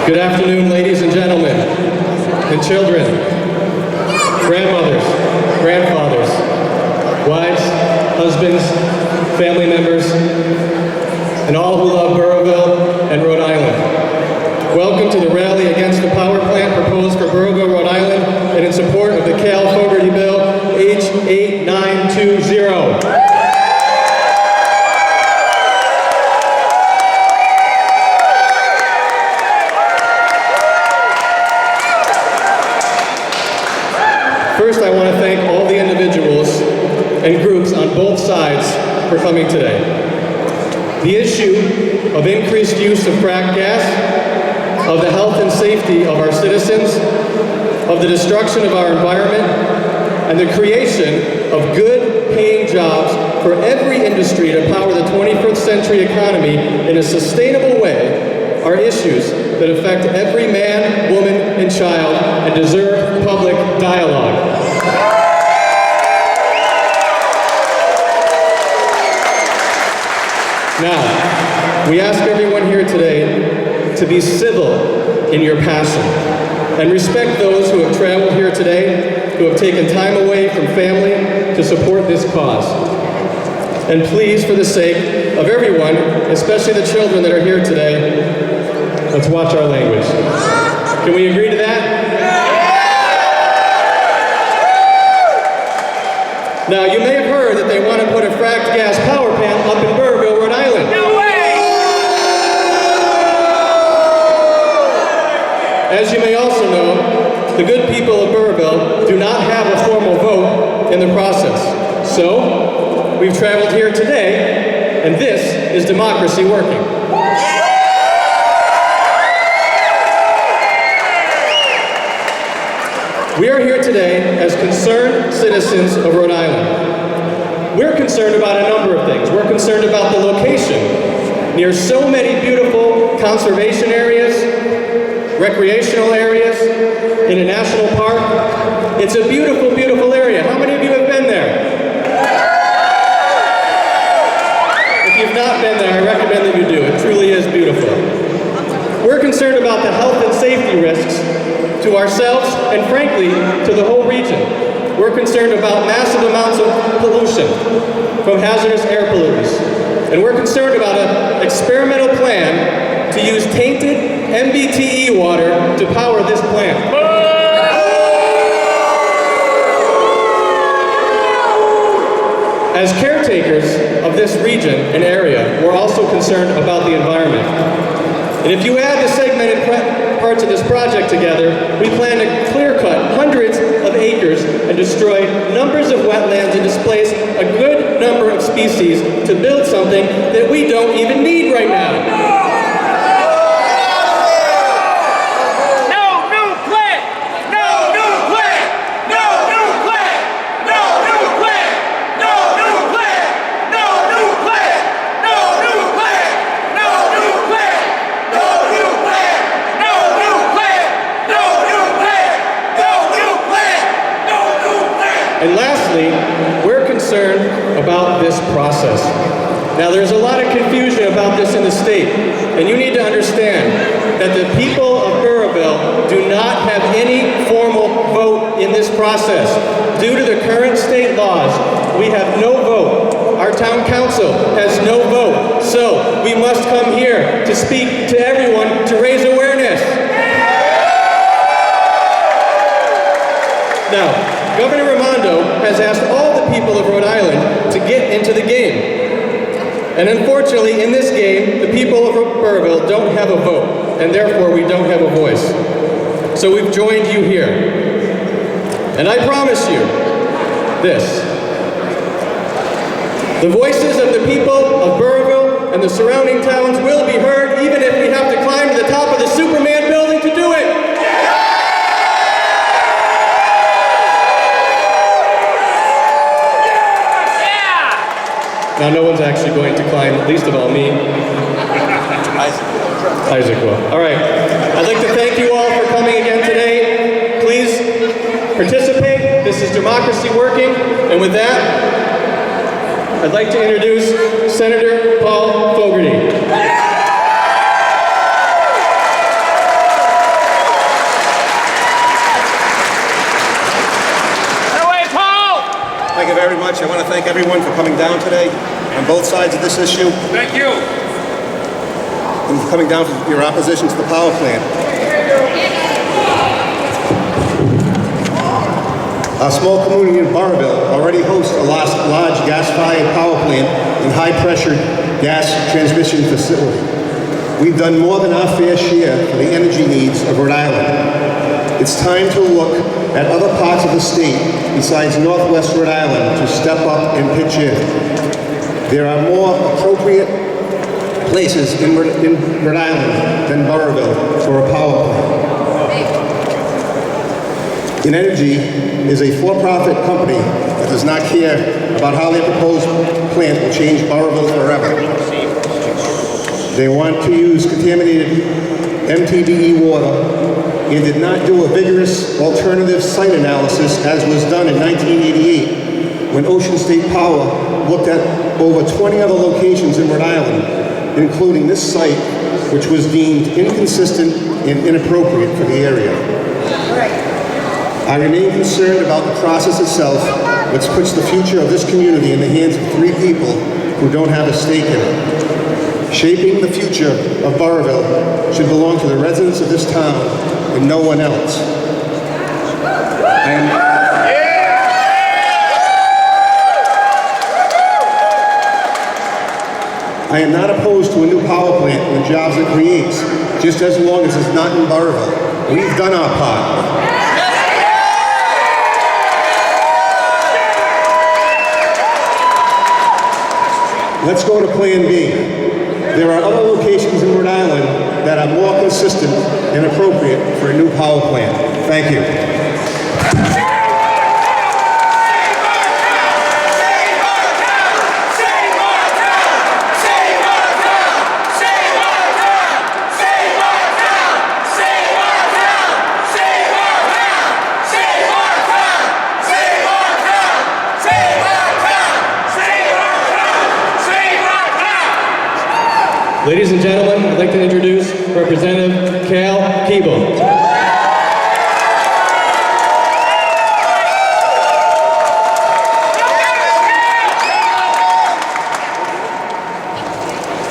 Good afternoon, ladies and gentlemen, and children, grandmothers, grandfathers, wives, husbands, family members, and all who love Burrillville and Rhode Island. Welcome to the rally against the power plant proposed for Burrillville, Rhode Island, and in support of the Cale Fogarty bill, H8920. First, I want to thank all the individuals and groups on both sides for coming today. The issue of increased use of fracked gas, of the health and safety of our citizens, of the destruction of our environment, and the creation of good paying jobs for every industry to power the 21st century economy in a sustainable way are issues that affect every man, woman, and child and deserve public dialogue. Now, we ask everyone here today to be civil in your passion and respect those who have traveled here today, who have taken time away from family to support this cause. And please, for the sake of everyone, especially the children that are here today, let's watch our language. Can we agree to that? Now, you may have heard that they want to put a fracked gas power plant up in Burrillville, Rhode Island. No way! As you may also know, the good people of Burrillville do not have a formal vote in the process. So, we've traveled here today, and this is democracy working. We are here today as concerned citizens of Rhode Island. We're concerned about a number of things. We're concerned about the location. Near so many beautiful conservation areas, recreational areas, in a national park. It's a beautiful, beautiful area. How many of you have been there? If you've not been there, I recommend that you do. It truly is beautiful. We're concerned about the health and safety risks to ourselves and, frankly, to the whole region. We're concerned about massive amounts of pollution from hazardous air pollutants. And we're concerned about an experimental plan to use tainted MBTE water to power this plant. As caretakers of this region and area, we're also concerned about the environment. And if you add the segmented parts of this project together, we plan to clear-cut hundreds of acres and destroy numbers of wetlands and displace a good number of species to build something that we don't even need right now. And lastly, we're concerned about this process. Now, there's a lot of confusion about this in the state, and you need to understand that the people of Burrillville do not have any formal vote in this process. Due to the current state laws, we have no vote. Our town council has no vote. So, we must come here to speak to everyone to raise awareness. Now, Governor Raimondo has asked all the people of Rhode Island to get into the game. And unfortunately, in this game, the people of Burrillville don't have a vote, and therefore we don't have a voice. So we've joined you here. And I promise you this. The voices of the people of Burrillville and the surrounding towns will be heard, even if we have to climb to the top of the Superman building to do it. Now, no one's actually going to climb, least of all me. Isaac will. All right. I'd like to thank you all for coming again today. Please participate. This is democracy working. And with that, I'd like to introduce Senator Paul Fogarty. very much. I want to thank everyone for coming down today on both sides of this issue. Thank you. And for coming down for your opposition to the power plant. Our small community in Burrillville already hosts a large gas-fired power plant and high-pressure gas transmission facility. We've done more than our fair share for the energy needs of Rhode Island. It's time to look at other parts of the state besides Northwest Rhode Island to step up and pitch in. There are more appropriate places in Rhode Island than Burrillville for a power plant. Energy is a for-profit company that does not care about how their proposed plant will change Burrillville forever. They want to use contaminated MTBE water and did not do a vigorous alternative site analysis as was done in 1988 when Ocean State Power looked at over 20 other locations in Rhode Island, including this site, which was deemed inconsistent and inappropriate for the area. I remain concerned about the process itself, which puts the future of this community in the hands of 3 people who don't have a stake in it. Shaping the future of Burrillville should belong to the residents of this town and no one else. I am not opposed to a new power plant and the jobs it creates, just as long as it's not in Burrillville. We've done our part. Let's go to Plan B. There are other locations in Rhode Island that are more consistent and appropriate for a new power plant. Thank you. Ladies and gentlemen, I'd like to introduce Representative Cale Keable.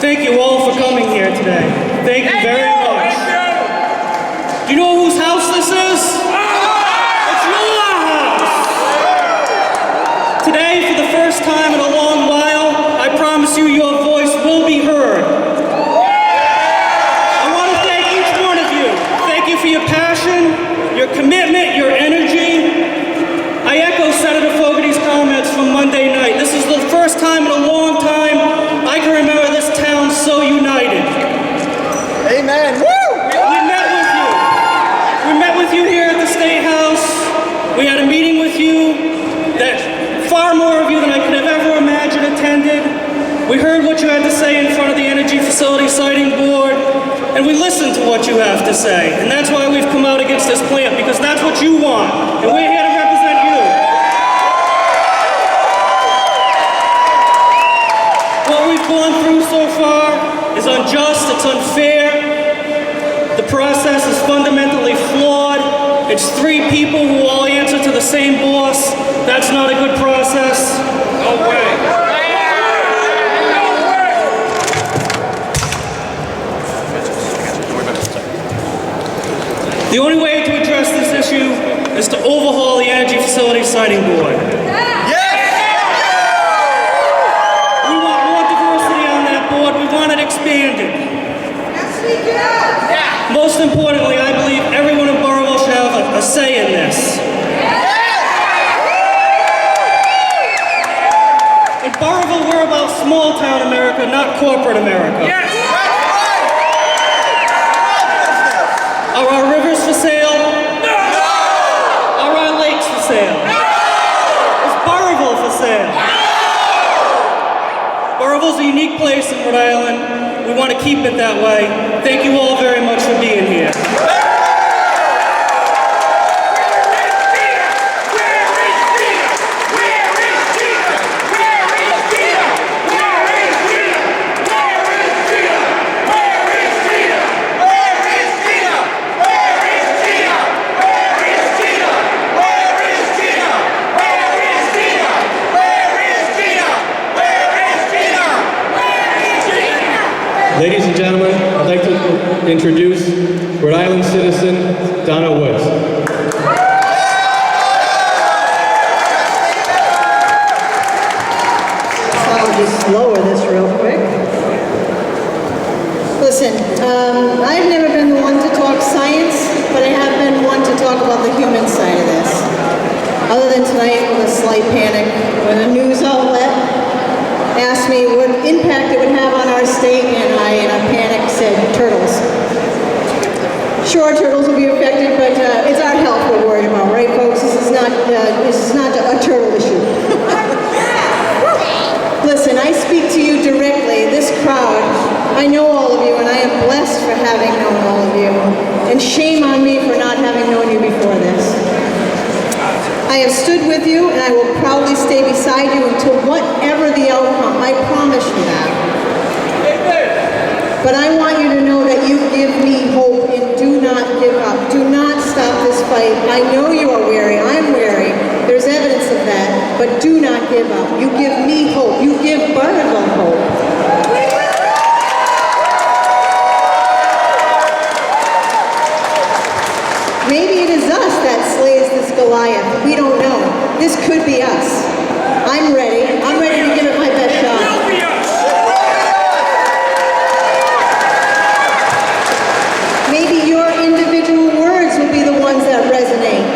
Thank you all for coming here today. Thank you very much. Do you know whose house this is? It's your house. Today, for the first time in a long while, I promise you your voice will be heard. I want to thank each one of you. Thank you for your passion, your commitment, your energy. I echo Senator Fogarty's comments from Monday night. This is the first time in a long time I can remember this town so united. Amen. Woo! We met with you. We met with you here at the State House. We had a meeting with you that far more of you than I could have ever imagined attended. We heard what you had to say in front of the Energy Facility Siting Board, and we listened to what you have to say. And that's why we've come out against this plant, because that's what you want. And we're here to represent you. What we've gone through so far is unjust, it's unfair. The process is fundamentally flawed. It's 3 people who all answer to the same boss. That's not a good process. No way. The only way to address this issue is to overhaul the Energy Facility Siting Board. We want more diversity on that board. We want it expanded. Most importantly, I believe everyone in Burrillville should have a say in this. In Burrillville, we're about small town America, not corporate America. Are our rivers for sale? No! Are our lakes for sale? No! Is Burrillville for sale? No! Burrillville's a unique place in Rhode Island. We want to keep it that way. Thank you all very much for being here. Ladies and gentlemen, I'd like to introduce Rhode Island citizen Donna Woods. I'll just lower this real quick. Listen, I've never been the one to talk science, but I have been one to talk about the human side of this. Other than tonight with a slight panic when a news outlet asked me what impact it would have on our state, and I, in a panic, said turtles. Sure, turtles will be affected, but it's our health we're worried about, right, folks? This is not a turtle issue. Listen, I speak to you directly, this crowd. I know all of you, and I am blessed for having known all of you. And shame on me for not having known you before this. I have stood with you, and I will proudly stay beside you until whatever the outcome. I promise you that. But I want you to know that you give me hope, and do not give up. Do not stop this fight. I know you are weary. I'm weary. There's evidence of that. But do not give up. You give me hope. You give Burrillville hope. Maybe it is us that slays this Goliath. We don't know. This could be us. I'm ready. I'm ready to give it my best shot. Maybe your individual words will be the ones that resonate.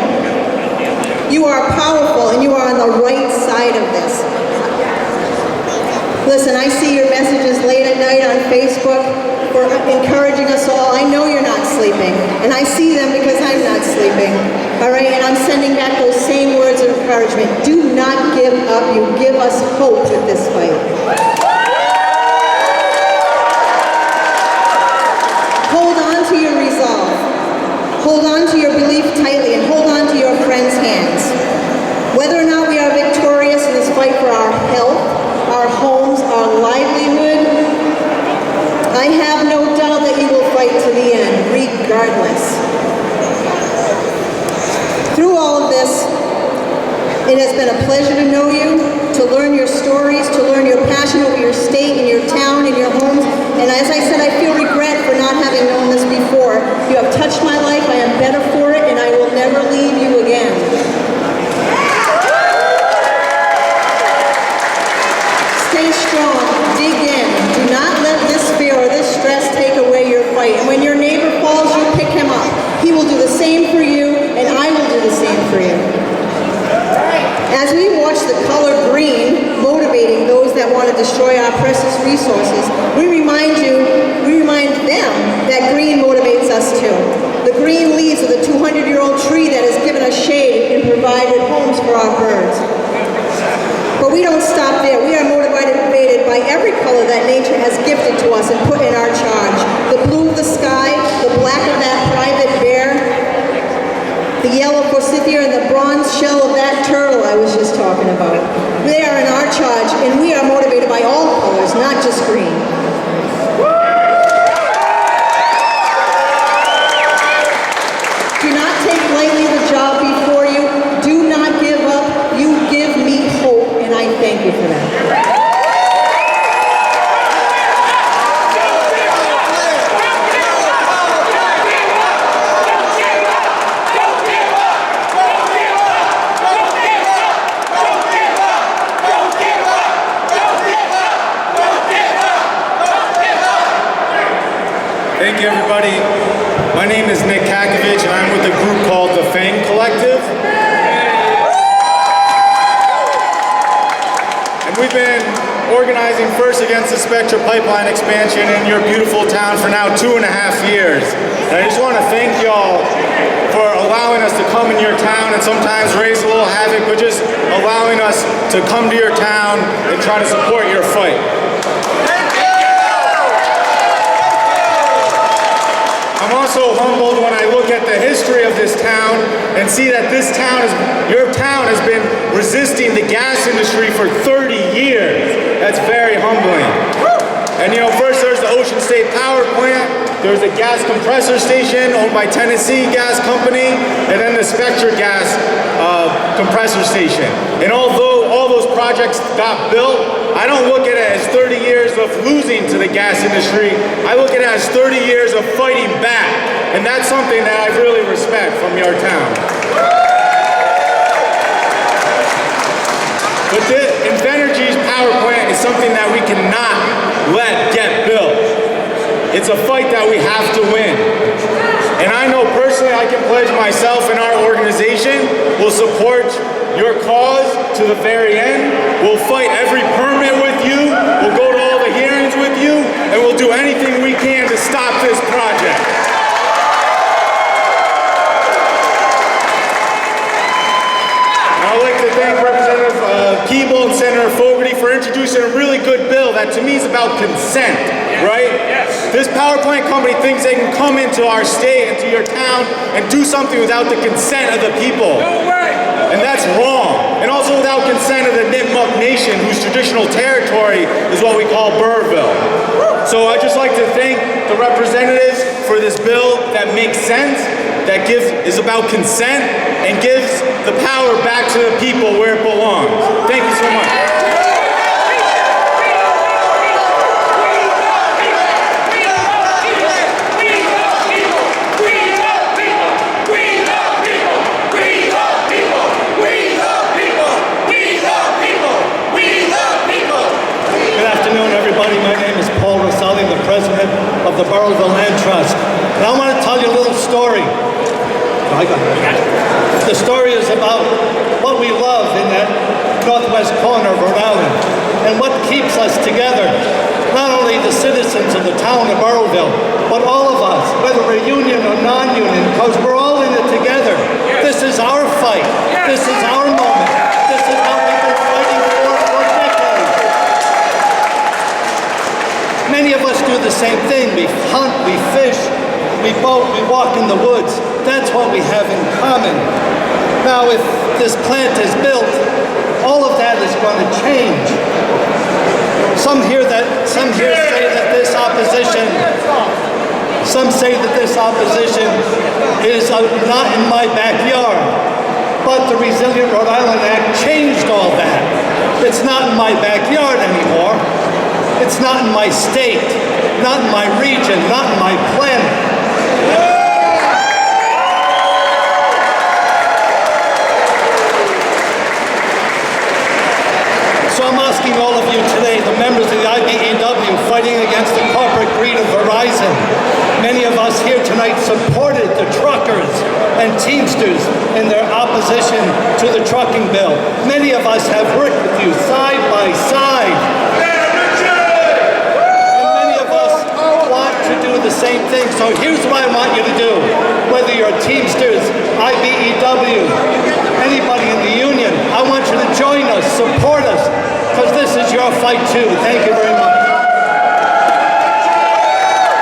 You are powerful, and you are on the right side of this. Listen, I see your messages late at night on Facebook for encouraging us all. I know you're not sleeping, and I see them because I'm not sleeping. All right, and I'm sending back those same words of encouragement. Do not give up. You give us hope with this fight. Hold on to your resolve. Hold on to your belief tightly, and hold on to your friends' hands. Whether or not we are victorious in this fight for our health, our homes, our livelihood, I have no doubt that you will fight to the end, regardless. Through all of this, it has been a pleasure to know you, to learn your stories, to learn your passion over your state and your town and your homes. And as I said, I feel regret for not having known this before. You have touched my life. I am better for it, and I will never leave you again. Stay strong. Dig in. Do not let this fear or this stress take away your fight. And when your neighbor falls, you pick him up. He will do the same for you, and I will do the same for you. As we watch the color green motivating those that want to destroy our precious resources, we remind them that green motivates us too. The green leaves of the 200-year-old tree that has given us shade and provided homes for our birds. But we don't stop there. We are motivated by every color that nature has gifted to us and put in our charge. The blue of the sky, the black of that private bear, the yellow forsythia, and the bronze shell of that turtle I was just talking about. They are in our charge, and we are motivated by all colors, not just green. Do not take lightly the job before you. Do not give up. You give me hope, and I thank you for that. Thank you, everybody. My name is Katkevich, and I'm with a group called the FANG Collective. And we've been organizing first against the Spectra pipeline expansion in your beautiful town for now 2.5 years. And I just want to thank y'all for allowing us to come in your town and sometimes raise a little havoc, but just allowing us to come to your town and try to support your fight. I'm also humbled when I look at the history of this town and see that your town has been resisting the gas industry for 30 years. That's very humbling. And first there's the Ocean State Power Plant, there's a gas compressor station owned by Tennessee Gas Company, and then the Spectra Gas compressor station. And although all all those projects got built, I don't look at it as 30 years of losing to the gas industry. I look at it as 30 years of fighting back. And that's something that I really respect from your town. But Invenergy's power plant is something that we cannot let get built. It's a fight that we have to win. And I know personally I can pledge myself and our organization will support your cause to the very end. We'll fight every permit with you. We'll go to all the hearings with you. And we'll do anything we can to stop this project. I'd like to thank Representative Keable and Senator Fogarty for introducing a really good bill that to me is about consent, right? Yes. This power plant company thinks they can come into our state, into your town, and do something without the consent of the people. No way! And that's wrong. And also without consent of the Nipmuc Nation, whose traditional territory is what we call Burrillville. So I'd just like to thank the representatives for this bill that makes sense, that is about consent, and gives the power back to the people where it belongs. Thank you so much. Good afternoon, everybody. My name is Roselli, the president of the Burrillville Land Trust. And I want to tell you a little story. The story is about what we love in that northwest corner of Rhode Island and what keeps us together. Not only the citizens of the town of Burrillville, but all of us, whether we're union or non-union, because we're all in it together. This is our fight. This is our moment. This is what we've been fighting for decades. Many of us do the same thing. We hunt, we fish, we boat, we walk in the woods. That's what we have in common. Now, if this plant is built, all of that is going to change. Some say that this opposition is not in my backyard. But the Resilient Rhode Island Act changed all that. It's not in my backyard anymore. It's not in my state, not in my region, not in my planet. So I'm asking all of you today, the members of the IBEW fighting against the corporate greed of Verizon. Many of us here tonight supported the truckers and Teamsters in their opposition to the trucking bill. Many of us have worked with you side by side. And many of us want to do the same thing. So here's what I want you to do. Whether you're Teamsters, IBEW, anybody in the union, I want you to join us, support us, because this is your fight too. Thank you very much.